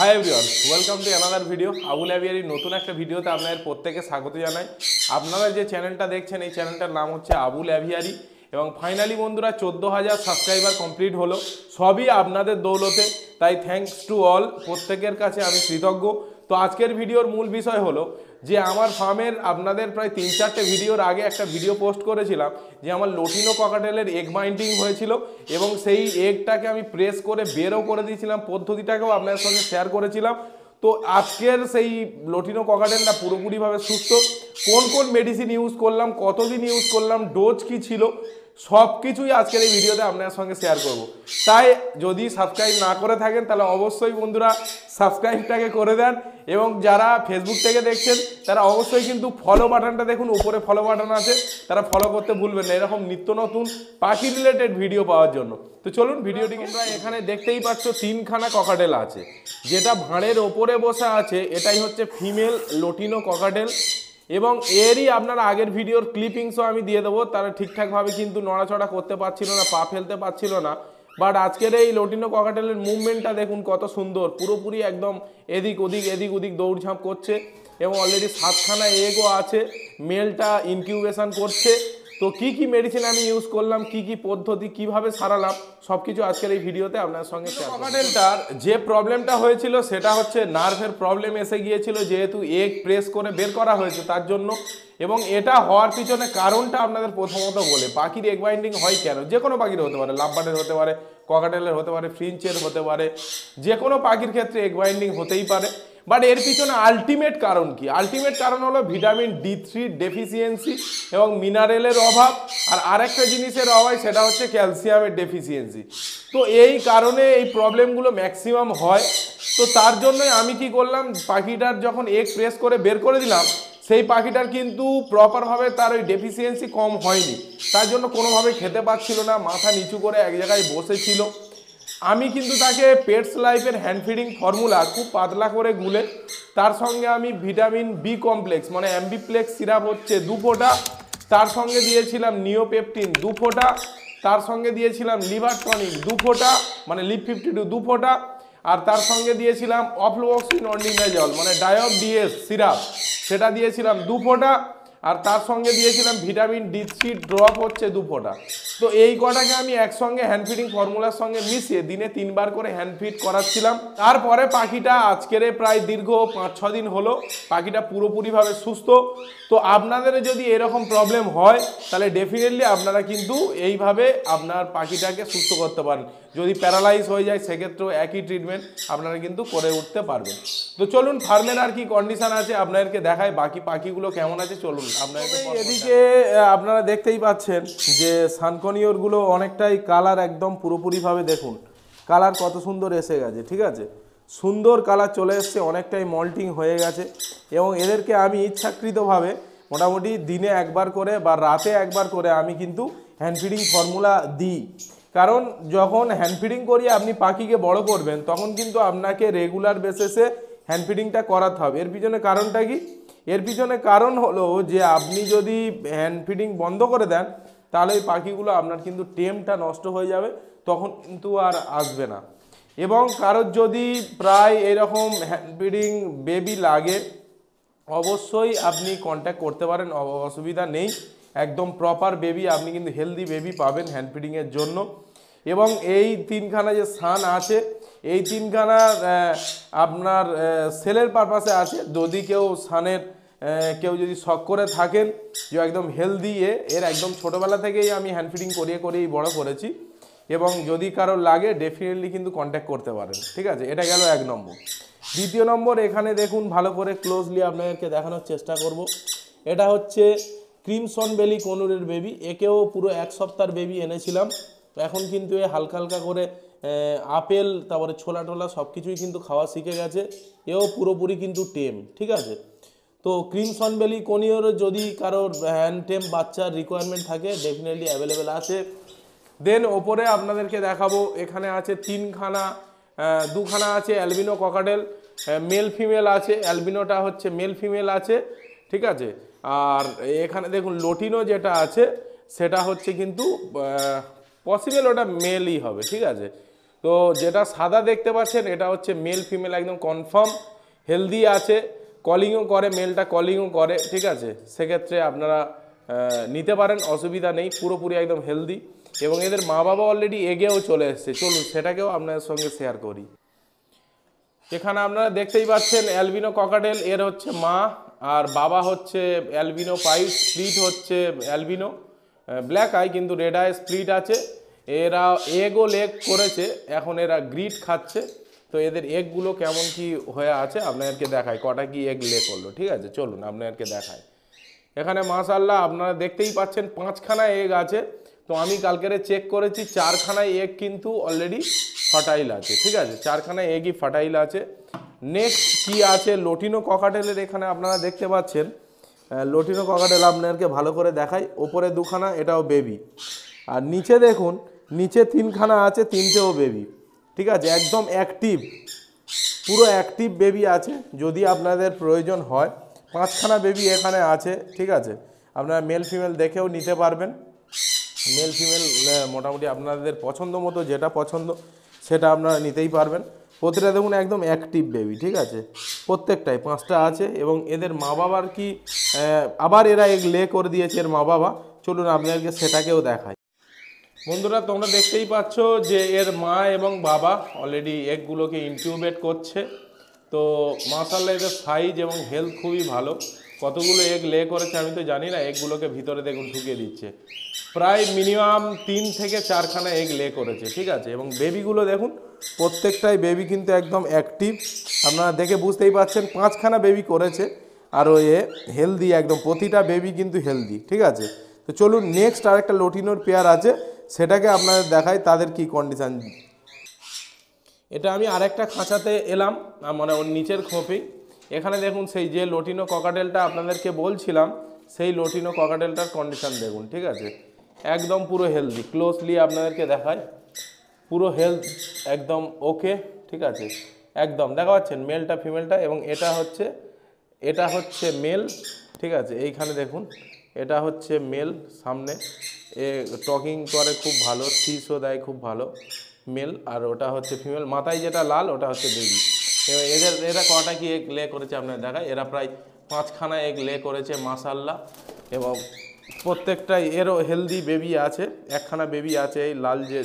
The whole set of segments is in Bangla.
High everyone, welcome to another video. Abul অ্যাভিয়ারির নতুন একটা ভিডিওতে আপনাদের প্রত্যেকে স্বাগত জানাই। আপনারা যে চ্যানেলটা দেখছেন এই চ্যানেলটার নাম হচ্ছে আবুল অ্যাভিয়ারি এবং ফাইনালি বন্ধুরা 14,000 সাবস্ক্রাইবার কমপ্লিট হলো, সবই আপনাদের দৌলতে। তাই থ্যাঙ্কস টু অল, প্রত্যেকের কাছে আমি কৃতজ্ঞ। তো আজকের ভিডিওর মূল বিষয় হলো যে আমার ফার্মের আপনাদের প্রায় 3-4টে ভিডিওর আগে একটা ভিডিও পোস্ট করেছিলাম যে আমার লটিনো ককাটেলের এগ বাইন্ডিং হয়েছিল এবং সেই এগটাকে আমি প্রেস করে বেরও করে দিয়েছিলাম, পদ্ধতিটাকেও আপনাদের সঙ্গে শেয়ার করেছিলাম। তো আজকের সেই লটিনো ককাটেলটা পুরোপুরিভাবে সুস্থ। কোন কোন মেডিসিন ইউজ করলাম, কতদিন ইউজ করলাম, ডোজ কী ছিল, সব কিছুই আজকের এই ভিডিওতে আপনার সঙ্গে শেয়ার করব। তাই যদি সাবস্ক্রাইব না করে থাকেন তাহলে অবশ্যই বন্ধুরা সাবস্ক্রাইবটাকে করে দেন এবং যারা ফেসবুক থেকে দেখছেন তারা অবশ্যই কিন্তু ফলো বাটনটা দেখুন, উপরে ফলো বাটন আছে, তারা ফলো করতে ভুলবেন না এরকম নিত্য নতুন পাখি রিলেটেড ভিডিও পাওয়ার জন্য। তো চলুন ভিডিওটিকে, আমরা এখানে দেখতেই পাচ্ছ 3খানা ককাটেল আছে। যেটা ভাঁড়ের ওপরে বসে আছে এটাই হচ্ছে ফিমেল লটিনো ককাটেল এবং এরই আপনারা আগের ভিডিওর ক্লিপিংসও আমি দিয়ে দেবো। তারা ঠিকঠাকভাবে কিন্তু নড়াচড়া করতে পারছিল না, পা ফেলতে পারছিল না। বাট আজকের এই লটিনো ককাটেলের মুভমেন্টটা দেখুন কত সুন্দর, পুরোপুরি একদম এদিক ওদিক দৌড়ঝাঁপ করছে এবং অলরেডি 7খানা এগও আছে। মেলটা ইনকিউবেশন করছে। তো কি কি মেডিসিন আমি ইউজ করলাম, কি কি পদ্ধতি, কিভাবে সারালাম, সব কিছু আজকের এই ভিডিওতে আপনার সঙ্গে শেয়ার করব। ককাটেলটার যে প্রবলেমটা হয়েছিল সেটা হচ্ছে নার্ভের প্রবলেম এসে গিয়েছিল, যেহেতু এগ প্রেস করে বের করা হয়েছে তার জন্য। এবং এটা হওয়ার পিছনে কারণটা আপনাদের প্রথমত বলে, পাখির এগ বাইন্ডিং হয় কেন, যে কোনো পাখির হতে পারে, লাভবার্ডের হতে পারে, ককাটেলের হতে পারে, ফিঞ্চের হতে পারে, যে কোনো পাখির ক্ষেত্রে এগ বাইন্ডিং হতেই পারে। বাট এর পিছনে আলটিমেট কারণ কি? আলটিমেট কারণ হলো ভিটামিন D3 ডেফিসিয়েন্সি এবং মিনারেলের অভাব, আর আরেকটা জিনিসের অভাব, সেটা হচ্ছে ক্যালসিয়ামের ডেফিসিয়েন্সি। তো এই কারণে এই প্রবলেমগুলো ম্যাক্সিমাম হয়। তো তার জন্যই আমি কি করলাম, পাখিটার যখন এগ প্রেস করে বের করে দিলাম, সেই পাখিটার কিন্তু প্রপারভাবে তার ওই ডেফিসিয়েন্সি কম হয়নি। তার জন্য কোনোভাবে খেতে পাচ্ছিল না, মাথা নিচু করে এক জায়গায় বসেছিল। আমি কিন্তু তাকে পেটস লাইফের হ্যান্ড ফিডিং ফর্মুলা খুব পাতলা করে গুলে তার সঙ্গে আমি ভিটামিন বি কমপ্লেক্স মানে অ্যাম্বিপ্লেক্স সিরাপ হচ্ছে 2 ফোঁটা, তার সঙ্গে দিয়েছিলাম নিওপেপটিন 2 ফোঁটা, তার সঙ্গে দিয়েছিলাম লিভার টনিক 2 ফোঁটা মানে লিভ 52 2 ফোঁটা, আর তার সঙ্গে দিয়েছিলাম অফ্লোক্সিন অর্ডিনাজল মানে ডায়ব ডিএস সিরাপ, সেটা দিয়েছিলাম 2 ফোঁটা, আর তার সঙ্গে দিয়েছিলাম ভিটামিন D3 ড্রপ হচ্ছে 2 ফোঁটা। তো এই কটাকে আমি একসঙ্গে হ্যান্ড ফিডিং ফর্মুলার সঙ্গে মিশিয়ে দিনে 3 বার করে হ্যান্ড ফিড করাচ্ছিলাম। তারপরে পাখিটা আজকের প্রায় দীর্ঘ 5-6 দিন হলো পাখিটা পুরোপুরিভাবে সুস্থ। তো আপনাদের যদি এরকম প্রবলেম হয় তাহলে ডেফিনেটলি আপনারা কিন্তু এইভাবে আপনার পাখিটাকে সুস্থ করতে পারেন। যদি প্যারালাইজ হয়ে যায় সেক্ষেত্রেও একই ট্রিটমেন্ট আপনারা কিন্তু করে উঠতে পারবেন। তো চলুন ফার্মের আর কি কন্ডিশন আছে আপনাদেরকে দেখায়, বাকি পাখিগুলো কেমন আছে চলুন আপনাদেরকে। এদিকে আপনারা দেখতেই পাচ্ছেন যে সানকনিওরগুলো অনেকটাই কালার একদম পুরোপুরিভাবে দেখুন, কালার কত সুন্দর এসে গেছে, ঠিক আছে, সুন্দর কালার চলে এসছে, অনেকটাই মল্টিং হয়ে গেছে। এবং এদেরকে আমি ইচ্ছাকৃতভাবে মোটামুটি দিনে একবার করে বা রাতে একবার করে আমি কিন্তু হ্যান্ড ফিডিং ফর্মুলা দিই। কারণ যখন হ্যান্ড ফিডিং করিয়ে আপনি পাখিকে বড় করবেন তখন কিন্তু আপনাকে রেগুলার বেসিসে হ্যান্ড ফিডিংটা করাতে হবে। এর পিছনে কারণটা কি? এর পিছনে কারণ হলো যে আপনি যদি হ্যান্ড ফিডিং বন্ধ করে দেন তাহলে এই পাখিগুলো আপনার কিন্তু টেমটা নষ্ট হয়ে যাবে, তখন কিন্তু আর আসবে না। এবং কারোর যদি প্রায় এরকম হ্যান্ড ফিডিং বেবি লাগে অবশ্যই আপনি কন্ট্যাক্ট করতে পারেন, অসুবিধা নেই। একদম প্রপার বেবি আপনি কিন্তু হেলদি বেবি পাবেন হ্যান্ড ফিডিংয়ের জন্য। এবং এই 3খানা যে সান আছে এই 3খানা আপনার সেলের পারপাসে আছে। যদি কেউ সানের কেউ যদি শখ করে থাকেন যে একদম হেলদি এর একদম ছোটোবেলা থেকেই আমি হ্যান্ড ফিডিং করিয়েই বড় করেছি এবং যদি কারো লাগে ডেফিনেটলি কিন্তু কন্ট্যাক্ট করতে পারেন, ঠিক আছে। এটা গেল 1 নম্বর। দ্বিতীয় নম্বর, এখানে দেখুন ভালো করে ক্লোজলি আপনাদেরকে দেখানোর চেষ্টা করব। এটা হচ্ছে ক্রিমসন বেলি কনুরের বেবি, একেও পুরো 1 সপ্তাহের বেবি এনেছিলাম। এখন কিন্তু এ হালকা হালকা করে আপেল তারপরে ছোলা টোলা সব কিছুই কিন্তু খাওয়া শিখে গেছে, এও পুরোপুরি কিন্তু টেম, ঠিক আছে। তো ক্রিমসন বেলি কনিওর যদি কারোর হ্যান্ড টেম বাচ্চার রিকোয়ারমেন্ট থাকে ডেফিনেটলি অ্যাভেলেবেল আছে। দেন ওপরে আপনাদেরকে দেখাবো, এখানে আছে 3খানা, 2খানা আছে অ্যালবিনো ককাটেল, মেল ফিমেল আছে, অ্যালবিনোটা হচ্ছে মেল ফিমেল আছে, ঠিক আছে। আর এখানে দেখুন লটিনো যেটা আছে সেটা হচ্ছে কিন্তু পসিবল ওটা মেলই হবে, ঠিক আছে। তো যেটা সাদা দেখতে পাচ্ছেন এটা হচ্ছে মেল ফিমেল একদম কনফার্ম হেলদি আছে, কলিংও করে, মেলটা কলিংও করে, ঠিক আছে। সেক্ষেত্রে আপনারা নিতে পারেন, অসুবিধা নেই, পুরোপুরি একদম হেলদি। এবং এদের মা বাবা অলরেডি এগেও চলে এসছে, চলুন সেটাকেও আপনাদের সঙ্গে শেয়ার করি। এখানে আপনারা দেখতেই পাচ্ছেন অ্যালবিনো ককাটেল, এর হচ্ছে মা, আর বাবা হচ্ছে অ্যালবিনো পাইপ স্প্লিট, হচ্ছে অ্যালবিনো ব্ল্যাক আই কিন্তু রেড আই স্প্লিট আছে। এরা এগও লেগ করেছে, এখন এরা গ্রিট খাচ্ছে। তো এদের এগগুলো কেমন কি হয়ে আছে আপনাদেরকে দেখায়, কটা কি এগ লে করলো, ঠিক আছে। চলুন আপনাদেরকে দেখায়। এখানে মাশাআল্লাহ আপনারা দেখতেই পাচ্ছেন 5খানা এগ আছে। তো আমি কালকেরে চেক করেছি 4খানায় এগ কিন্তু অলরেডি ফার্টাইল আছে, ঠিক আছে, 4খানা এগই ফার্টাইল আছে। নেক্সট কি আছে লোটিনো ককাটেলের, এখানে আপনারা দেখতে পাচ্ছেন লোটিনো ককাটেল আপনাদেরকে ভালো করে দেখাই। ওপরে 2খানা, এটাও বেবি। আর নিচে দেখুন, নিচে 3খানা আছে, 3টেও বেবি, ঠিক আছে, একদম অ্যাক্টিভ, পুরো অ্যাক্টিভ বেবি আছে। যদি আপনাদের প্রয়োজন হয় 5খানা বেবি এখানে আছে, ঠিক আছে। আপনারা মেল ফিমেল দেখেও নিতে পারবেন। মেল ফিমেল মোটামুটি আপনাদের পছন্দ মতো যেটা পছন্দ সেটা আপনারা নিতেই পারবেন। প্রতিটা দেখুন একদম অ্যাক্টিভ বেবি, ঠিক আছে, প্রত্যেকটাই 5টা আছে। এবং এদের মা বাবার কি আবার এরা এগ লে করে দিয়েছে এর মা বাবা, চলুন আপনাদেরকে সেটাকেও দেখাই। বন্ধুরা তোমরা দেখতেই পাচ্ছ যে এর মা এবং বাবা অলরেডি এগগুলোকে ইনকিউবেট করছে। তো মাশাআল্লাহ এদের সাইজ এবং হেলথ খুবই ভালো। কতগুলো এগ লে করেছে আমি তো জানি না, এগগুলোকে ভিতরে দেখুন ঢুকিয়ে দিচ্ছে। প্রায় মিনিমাম 3 থেকে 4খানা এগ লে করেছে, ঠিক আছে। এবং বেবিগুলো দেখুন প্রত্যেকটাই বেবি কিন্তু একদম অ্যাক্টিভ, আপনারা দেখে বুঝতেই পারছেন 5খানা বেবি করেছে। আর ওই হেলদি একদম, প্রতিটা বেবি কিন্তু হেলদি, ঠিক আছে। তো চলুন নেক্সট আরেকটা লোটিনোর পেয়ার আছে, সেটাকে আপনাদের দেখাই তাদের কি কন্ডিশান। এটা আমি আরেকটা খাঁচাতে এলাম, মানে ওর নিচের খোপেই। এখানে দেখুন সেই যে লোটিনো ককাটেলটা আপনাদেরকে বলছিলাম, সেই লোটিনো ককাটেলটার কন্ডিশান দেখুন, ঠিক আছে, একদম পুরো হেলদি। ক্লোজলি আপনাদেরকে দেখায়, পুরো হেলথ একদম ওকে, ঠিক আছে, একদম দেখা পাচ্ছেন মেলটা ফিমেলটা। এবং এটা হচ্ছে মেল, ঠিক আছে। এইখানে দেখুন এটা হচ্ছে মেল, সামনে এ টকিং করে খুব ভালো, শীষও দেয় খুব ভালো মেল। আর ওটা হচ্ছে ফিমেল, মাথায় যেটা লাল ওটা হচ্ছে বেবি। এরা কটা কি এগ লে করেছে আপনার দেখায়। এরা প্রায় 5খানা এগ লে করেছে মাশাআল্লাহ। এবং প্রত্যেকটাই এরও হেলদি বেবি আছে, 1খানা বেবি আছে এই লাল যে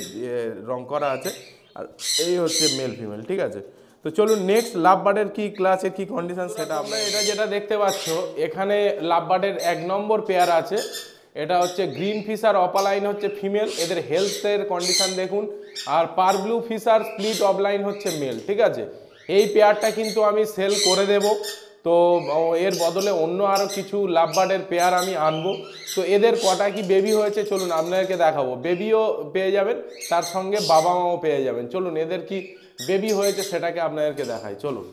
রং করা আছে। আর এই হচ্ছে মেল ফিমেল, ঠিক আছে। তো চলুন নেক্সট লাভ বার্ডের কি ক্লাসের কি কন্ডিশন সেটা আমরা, এটা যেটা দেখতে পাচ্ছ এখানে লাভ বার্ডের 1 নম্বর পেয়ার আছে। এটা হচ্ছে গ্রিন ফিশার অপালাইন হচ্ছে ফিমেল, এদের হেলথের কন্ডিশন দেখুন। আর পার ব্লু ফিশার স্প্লিট অফলাইন হচ্ছে মেল, ঠিক আছে। এই পেয়ারটা কিন্তু আমি সেল করে দেব। তো এর বদলে অন্য আরও কিছু লাভ বার্ডের পেয়ার আমি আনবো। তো এদের কটা কি বেবি হয়েছে চলুন আপনাদেরকে দেখাবো। বেবিও পেয়ে যাবেন, তার সঙ্গে বাবা মাও পেয়ে যাবেন। চলুন এদের কি বেবি হয়েছে সেটাকে আপনাদেরকে দেখাই, চলুন।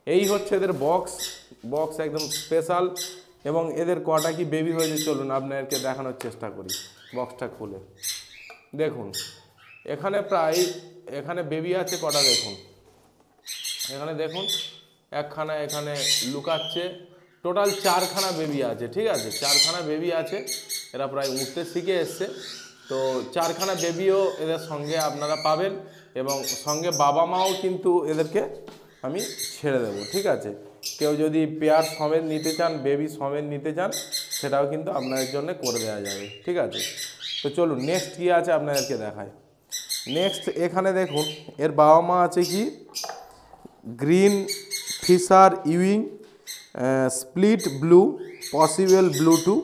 এই হচ্ছে এদের বক্স একদম স্পেশাল। এবং এদের কটা কি বেবি হয়েছে চলুন আপনাদেরকে দেখানোর চেষ্টা করি। বক্সটা খুলে দেখুন, এখানে বেবি আছে কটা দেখুন, এখানে দেখুন 1খানা এখানে লুকাচ্ছে। টোটাল 4খানা বেবি আছে, ঠিক আছে, 4খানা বেবি আছে। এরা প্রায় উঠতে শিখে এসছে। তো 4খানা বেবিও এদের সঙ্গে আপনারা পাবেন। এবং সঙ্গে বাবা মাও কিন্তু এদেরকে আমি ছেড়ে দেবো, ঠিক আছে। কেউ যদি পেয়ার সমেত নিতে চান, বেবি সমেত নিতে চান, সেটাও কিন্তু আপনাদের জন্য করে দেওয়া যাবে, ঠিক আছে। তো চলুন নেক্সট কী আছে আপনাদেরকে দেখায়। নেক্সট এখানে দেখুন এর বাবা মা আছে কি green fischer euwing split blue possible blue too,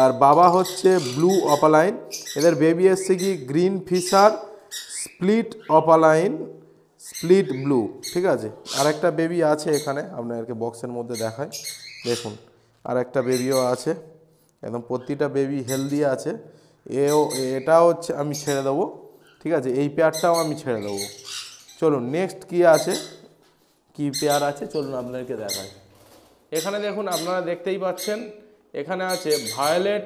আর বাবা হচ্ছে ব্লু অপালাইন। এদের বেবি এসছে কি green fischer split opaline split blue, ঠিক আছে। আর একটা বেবি আছে এখানে আপনাদেরকে বক্সের মধ্যে দেখায়, দেখুন আর একটা বেবিও আছে, একদম প্রতিটা বেবি হেলদি আছে। এটা হচ্ছে আমি ছেড়ে দেবো, ঠিক আছে, এই পেয়ারটাও আমি ছেড়ে দেবো। চলুন নেক্সট কি আছে, কি পেয়ার আছে চলুন আপনাদেরকে দেখাই। এখানে দেখুন আপনারা দেখতেই পাচ্ছেন, এখানে আছে ভায়োলেট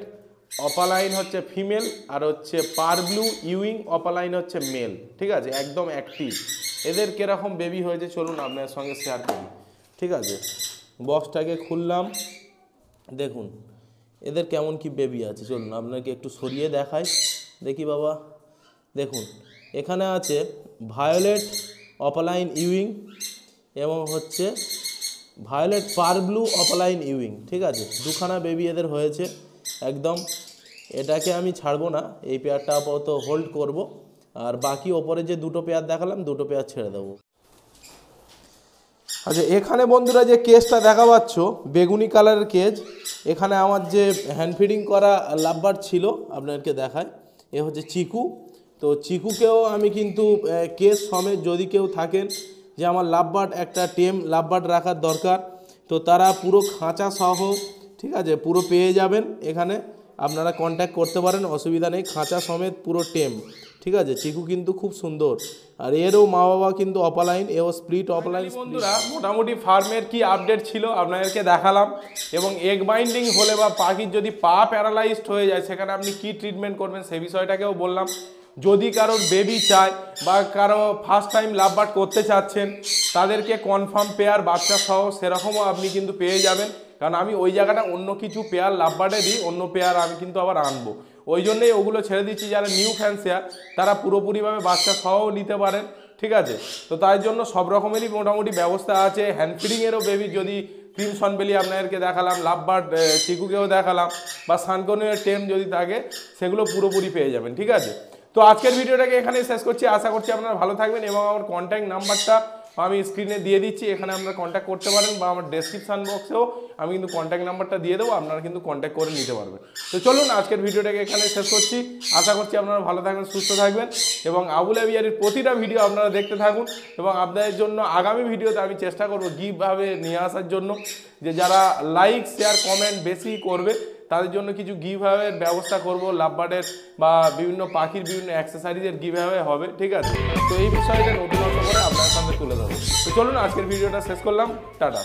অপালাইন হচ্ছে ফিমেল, আর হচ্ছে পার ব্লু ইউইং অপালাইন হচ্ছে মেল, ঠিক আছে, একদম অ্যাক্টিভ। এদের কীরকম বেবি হয়েছে চলুন আপনাদের সঙ্গে শেয়ার করি, ঠিক আছে। বক্সটাকে খুললাম, দেখুন এদের কেমন কি বেবি আছে চলুন আপনাকে একটু সরিয়ে দেখাই, দেখি বাবা। দেখুন এখানে আছে ভায়োলেট অপালাইন ইউইং এবং হচ্ছে ভায়োলেট পার ব্লু অপালাইন ইউইং, ঠিক আছে। দুখানা বেবি এদের হয়েছে একদম। এটাকে আমি ছাড়বো না, এই পেয়ারটা আপাতত হোল্ড করব, আর বাকি ওপরে যে দুটো পেয়ার দেখালাম দুটো পেয়ার ছেড়ে দেবো। আচ্ছা, এখানে বন্ধুরা যে কেজটা দেখা পাচ্ছ বেগুনি কালারের কেজ, এখানে আমার যে হ্যান্ড ফিডিং করা লাভবার্ড ছিল আপনাদেরকে দেখায়, এ হচ্ছে চিকু। তো চিকুকেও আমি কিন্তু কেজ সমেত, যদি কেউ থাকেন যে আমার লাভবার্ড একটা টেম লাভবার্ড রাখার দরকার, তো তারা পুরো খাঁচা সহ, ঠিক আছে, পুরো পেয়ে যাবেন। এখানে আপনারা কন্ট্যাক্ট করতে পারেন, অসুবিধা নেই, খাঁচা সমেত পুরো টেম, ঠিক আছে। চিকু কিন্তু খুব সুন্দর, আর এরও মা বাবা কিন্তু অপালাইন, এও স্প্লিট অপালাইন। বন্ধুরা মোটামুটি ফার্মের কি আপডেট ছিল আপনাদেরকে দেখালাম, এবং এগ বাইন্ডিং হলে বা পাখির যদি পা প্যারালাইজড হয়ে যায় সেখানে আপনি কি ট্রিটমেন্ট করবেন সেই বিষয়টাকেও বললাম। যদি কারোর বেবি চায় বা কারো ফার্স্ট টাইম লাভবার্ড করতে চাচ্ছেন তাদেরকে কনফার্ম পেয়ার বাচ্চা সহ সেরকমও আপনি কিন্তু পেয়ে যাবেন, কারণ আমি ওই জায়গাটা অন্য কিছু পেয়ার লাভবার্ডে দিই, অন্য পেয়ার আমি কিন্তু আবার আনবো, ওই জন্যই ওগুলো ছেড়ে দিচ্ছি। যারা নিউ ফ্যান্সিয়ার তারা পুরোপুরিভাবে বাচ্চা সহও নিতে পারেন, ঠিক আছে। তো তাই জন্য সব রকমেরই মোটামুটি ব্যবস্থা আছে। হ্যান্ড ফিডিংয়েরও বেবি, যদি ক্রিমসন বেলি আপনাদেরকে দেখালাম, লাভবার্ড চিকুকেও দেখালাম, বা সানকনের টেম যদি থাকে সেগুলো পুরোপুরি পেয়ে যাবেন, ঠিক আছে। তো আজকের ভিডিওটাকে এখানেই শেষ করছি, আশা করছি আপনারা ভালো থাকবেন, এবং আমার কন্ট্যাক্ট নাম্বারটা আমি স্ক্রিনে দিয়ে দিচ্ছি, এখানে আপনারা কন্ট্যাক্ট করতে পারেন, বা আমার ডেসক্রিপশান বক্সেও আমি কিন্তু কন্ট্যাক্ট নাম্বারটা দিয়ে দেবো, আপনারা কিন্তু কন্ট্যাক্ট করে নিতে পারবেন। তো চলুন আজকের ভিডিওটাকে এখানে শেষ করছি, আশা করছি আপনারা ভালো থাকবেন, সুস্থ থাকবেন, এবং আবুল অ্যাভিয়ারির প্রতিটা ভিডিও আপনারা দেখতে থাকুন। এবং আপনাদের জন্য আগামী ভিডিওতে আমি চেষ্টা করব গিভভাবে নিয়ে আসার জন্য, যে যারা লাইক শেয়ার কমেন্ট বেশি করবে তাদের জন্য কিছু গিভঅ্যাওয়ের ব্যবস্থা করব, লাভবার্ডের বা বিভিন্ন পাখির বিভিন্ন অ্যাক্সেসরিজের গিভঅ্যাওয়ে হবে, ঠিক আছে। তো এই বিষয়টা নতুনত্ব করে আপনার সামনে তুলে ধরবো। তো চলুন আজকের ভিডিওটা শেষ করলাম, টাটা।